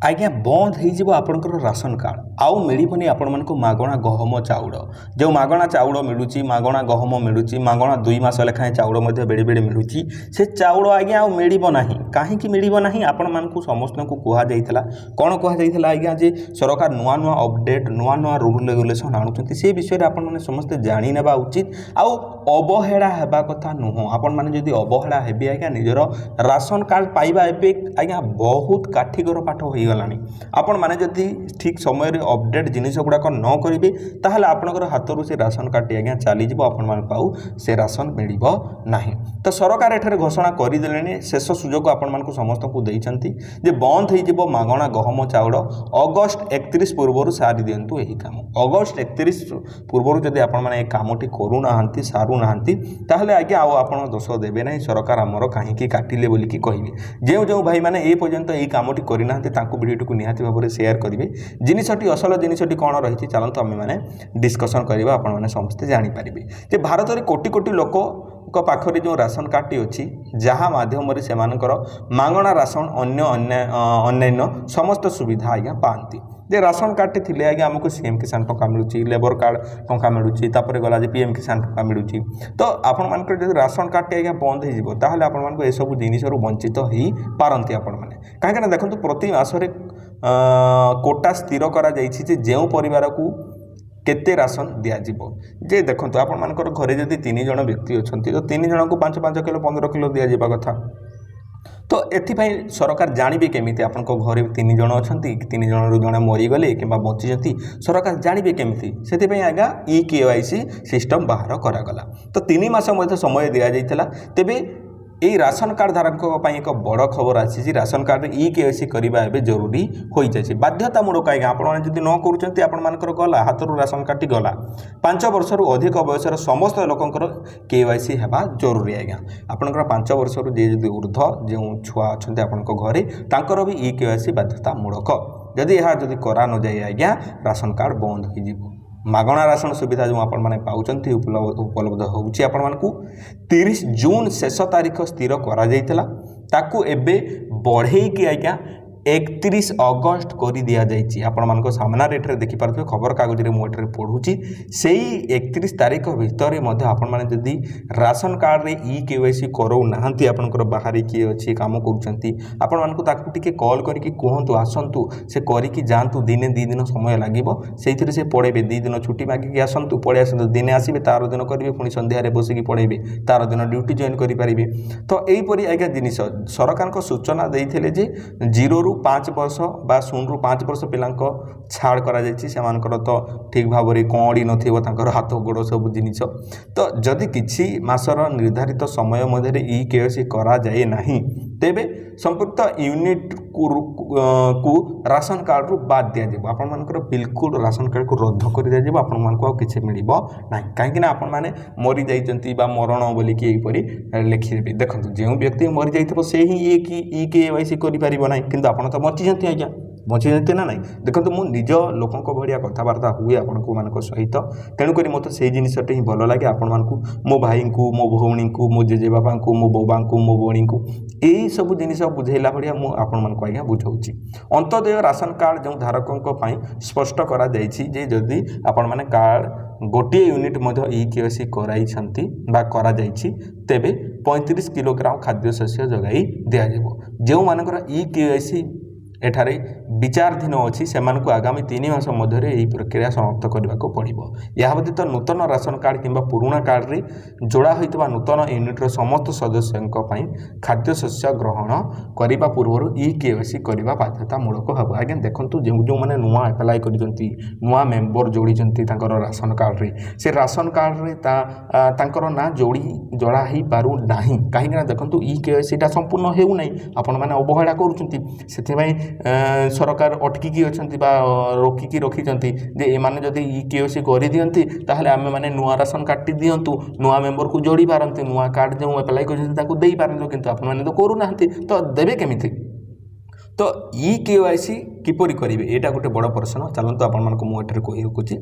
आज्ञा बंद हो आपंकर राशन कार्ड आउ मिलबनी आपण मानक मागणा गहम चाउल जो मागणा चाउल मिलूँ मागणा गहम मिलूँ मागणा 2 मास लेखाएं चाउल बेड़े बेड़े मिलूँ से चाउल आज्ञा आउ मिलना कहीं मिलना आपण मानक समस्त को कहुला कौन कहुला आज्ञा जे सरकार नुआ नुआ अपडेट नुआ नुआ रूल रेगुलेशन आणुंट से विषय में आपने समस्ते जाने उचित आउ अवहेला होगा कथा नुह आपण मैंने जब अवहेला हेबी आज्ञा निजर राशन कार्ड पाइबा एवं आज्ञा बहुत काठिकर पाठ हो गलानी आपण माने जदि ठीक समय रे अपडेट जिनिस गुड़ाक न करेंगे ताहले आपनकर हाथरू से राशन कार्ड आज्ञा चली आपण मान पाऊ से राशन मिलिबो नाही। तो सरकार एठारे घोषणा करदेले शेष सुजोग आपण मानकु समस्त को देइचंती जे बंद हो जिवो मागणा गहम चाउल अगस्त 31 पूर्व सारी दिंतु यही काम अगस्त 31 पूर्व जदि आपण माने कामटी करू नाहंती सारू नाहंती ताहले आज्ञा आउ आपण दोष देबे नाही सरकार हमर काहेकि काटिले बोली कि कहिबे जे जो भाई माने ए पर्यंत एई कामटी करि नाहंती तांकु वीडियो को निहाती भाव में शेयर करेंगे जिनसटी असल जिनसटी कौन रही चलते आम मैंने डिस्कसन करवा आपण मैंने समस्ते जानीपारे जे भारत में कोटी कोटी लोक पाखरे जो राशन कार्डटी अच्छी जहाँ मध्यम से मागणा राशन अन्य समस्त सुविधा आज्ञा पाती जे राशन कार्ड थे आज्ञा आमको सीएम किसान टंका मिलूँ लेबर कार्ड टंका मिलूँ गला पीएम किसान टंका मिलूँ तो आपण मान जो राशन कार्ड आज्ञा बंद हो आपण सब जिनिस वंचित हो पारती आपण मैंने कहीं देखो प्रति मासरे कोटा स्थिर करा जो परिवार को केते राशन दिज्व जे देखो आपण मानकर घरे जदि 3 जण व्यक्ति अच्छा तो 3 जन को 5-5 किलो 15 किलो दिज्वा कथा तो एथिपाई सरकार जानवे केमी आपण घरे 3 जण अच्छा 3 जन जड़े मरीगले कि बची सरकार जानवे केमी से आज्ञा EKYC सिस्टम बाहर करागला तो 3 मास समय दि जाइए तेबे यही राशन कार्ड धारक एक बड़ खबर आसी राशन कार्ड EKYC करवा एवं जरूरी हो जाए बाध्यतामूलक आज्ञा आपड़ी न कर गला हाथ राशन कार्ड गला 5 वर्ष अधिक बयसर समस्त लोकंर KYC होगा जरूरी आज्ञा आपंकर 5 वर्ष जी ऊर्ध जो छुआ अच्छा आपण घरे तांकर भी EKYC बाध्यतामूलक जदि यह जदि करा न जाए आज्ञा राशन कार्ड बंद हो मागणा राशन सुविधा जो आपण माने पाउचंती उपलब्ध होउची आपण मानकु 30 जून शेष तारीख स्थिर करा जाइतला ताकू एबे बढ़े कि आज्ञा 31 अगस्त कर दि जाइए आपण मानक सामना रेट देखि पारथि खबर कागज रे मोटर पढ़ुची से 31 तारीख भितर आपण माने जदि राशन कार्ड रे EKYC करौ नाहंती आपनकर बाहरी किए अछि काम करूचंती आपण मानकु ताकू टिके कॉल करके कहंतु आसंतु से करिकी जानतु दिने 2 दिन समय लागिवो सेइथिरे से पढेबे 2 दिन छुट्टी मागिकी आसंतु पळे आसंतु दिने आसीबे तार दिन करिवे पुनी संध्या रे बसिकी पढेबे तार दिन ड्यूटी जॉइन करि परिबे तो एई परि आज्ञा जिनिस सरकार को सूचना देइथिले जे 0 रु 5 वर्ष बा 0 रु 5 वर्ष पिला छाड़ करा जायछि सेमानकर तो ठीक भाव में कौड़ी नथिबो तांकर हाथ गोड़ सब जिनिस तो जदि किछि मासर निर्धारित समय मध्य EKYC करा जाए नाही तेबे संपुक्त यूनिट को राशन कार्ड रु बाद दिया जाबो आपण मानकर बिल्कुल राशन कार्ड को रद्द कर दिया जाबो आपण मानको किछि मिलिबो नाही काहेकि ना आपण माने मरि जाइचंती बा मरण बोली कि एई परी लिखिबे देखंतु जे व्यक्ति मरि जाइतबो से ही EKYC करि परिबो नाही किंतु आपण तो बचि जंती आज्ञा बची जाते ना नहीं देखो मु निज लोकों भाया कथबार्ता हुए आपण मान सहित तेणुक मत से जिनटे ही भल लगे आपण मानक मो भाई को मो भौणी को मो जेजे बाबा को मो बोबा को मो भौणी को यही सब जिनिस बुझेला भाया मुझे आज्ञा बुझाऊँगी अंत्योदय राशन कार्ड जो धारकों स्पष्ट करा जे जदि आपण माने कार्ड गोटे यूनिट EKYC कराई करा तेबे 35 किलोग्राम खाद्य शस्य जगाई दिज्व जो मानकर EKYC एठारे विचाराधीन अच्छी से आगामी 3 मास मध्य यही प्रक्रिया समाप्त करने को पड़ो यह व्यतीत नूतन राशन कार्ड किंबा पुराना कार्ड रे जोड़ा होता नूतन यूनिट्र समस्त सदस्यों खाद्य शस्य ग्रहण करने पूर्व EKYC करने बाध्यतामूलक हम आज्ञा देखूँ जो मैंने नुआ एप्लाय करती नुआ मेम्बर जोड़ी राशन कार्ड रे से राशन कार्ड रे तांकर ना जोड़ा हो पारू ना कहीं देखूँ EKYC संपूर्ण होना आपण मैंने अवहेला कर सरकार अटकिकी अच्छा रोकिकी रखी एमाने जदि EKYC कर दियंती ताहले आमे माने नुआ राशन कार्ड दियंतु नुआ मेम्बर को जोड़ी पारंती नुआ कार्ड जो एप्लाय कर पारंतु किंतु आपण माने तो करू नाहंती तो देबे केमिति तो EKYC किपरि करेंगे यहाँ गोटे बड़ प्रश्न चलते आपण मानक मुझे कही रखुच्छी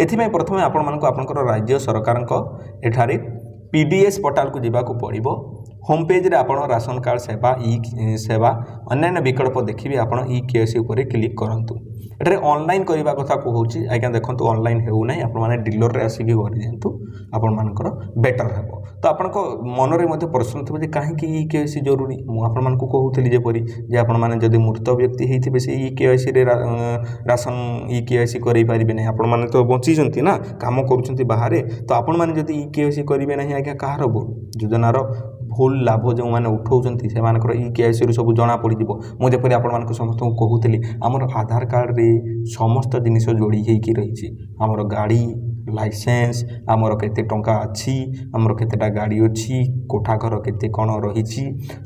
एथिपाई प्रथमे आपण मानक आपनकर राज्य सरकार एठारे PDS पोर्टाल को जावाक पड़ो होम पेज रे आपण राशन कार्ड सेवा ई सेवा अन्य विकल्प देखिए आपण ई केवाईसी उपर क्लिक करंतु एठारे ऑनलाइन करबा कथा कहूची आज्ञा देखंतु ऑनलाइन हेउ नै आपण माने डीलर रे आसी कि कर दियंतु आपण मानकर बेटर हेबो तो आपण को मन रे मध्ये प्रश्न थबे जे काहे कि ई केवाईसी जरूरी मु आपण मान को कहूतली जे परी जे आपण माने जदी मृत व्यक्ति हेथिबे से ई केवाईसी रे राशन ई केवाईसी करै पारिबे नै आपण माने तो बंची जंती ना काम करूछंती बाहरे तो आपण माने जदी ई केवाईसी करिवे नै आज्ञा कहार योजनार भूल लाभ जो मैंने उठाऊँच से ई केवाईसी रू सब जना पड़ मुझे आपण समस्त कहूली आमर आधार कार्ड रे समस्त जिनिस जोड़ी होगी रही आमर गाड़ी लाइसेंस आमर केते टंका अच्छी आमर केतेटा गाड़ी अच्छी कोठा घर केते कौन रही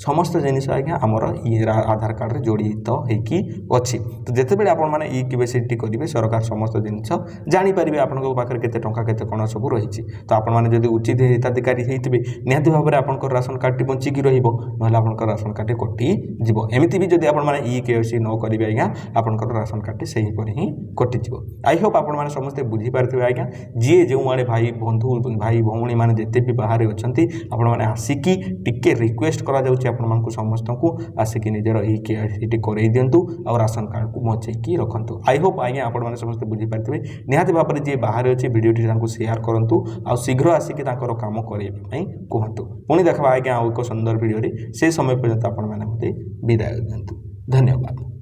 समस्त जिनिस आज्ञा आमर आधार कार्ड रे जड़ित होगी अच्छी तो जिते बड़े आपण मैंने ई केवाईसी करेंगे सरकार समस्त जिनिस जानीपारे आपको पाखे केते टंका केते कौन सब रही तो आपण मैंने जब उचित हिताधिकारी होते निहत भाव में आप राशन कार्ड बंचिकी रहा आप राशन कार्ड कटिज एमती भी जब आप ई केवाईसी न करेंगे आज्ञा आपंकर राशन कार्ड से ही कटिज आई होप आपण मैंने समस्ते बुझीपारे आज्ञा जी जो आड़े भाई बंधु भाई भौणी मैंने जिते भी बाहर अच्छा आपण मैंने आसिकी टिके रिक्वेस्ट करा समस्त को आसिकी निजर ई केवाईसी करई दिंतु आ राशन कार्ड को बचैकी रखु आई होप आज्ञा आपण मैंने समस्त बुझीपारे निहत भाव में जी बाहर अच्छे भिडियोटी सेयार करूँ आ शीघ्र आसिकी काम करने कहतु पुणी देखा आज्ञा आउ एक सुंदर भिडियो से समय पर्यंत आपण मैंने मते विदाय दिंतु धन्यवाद।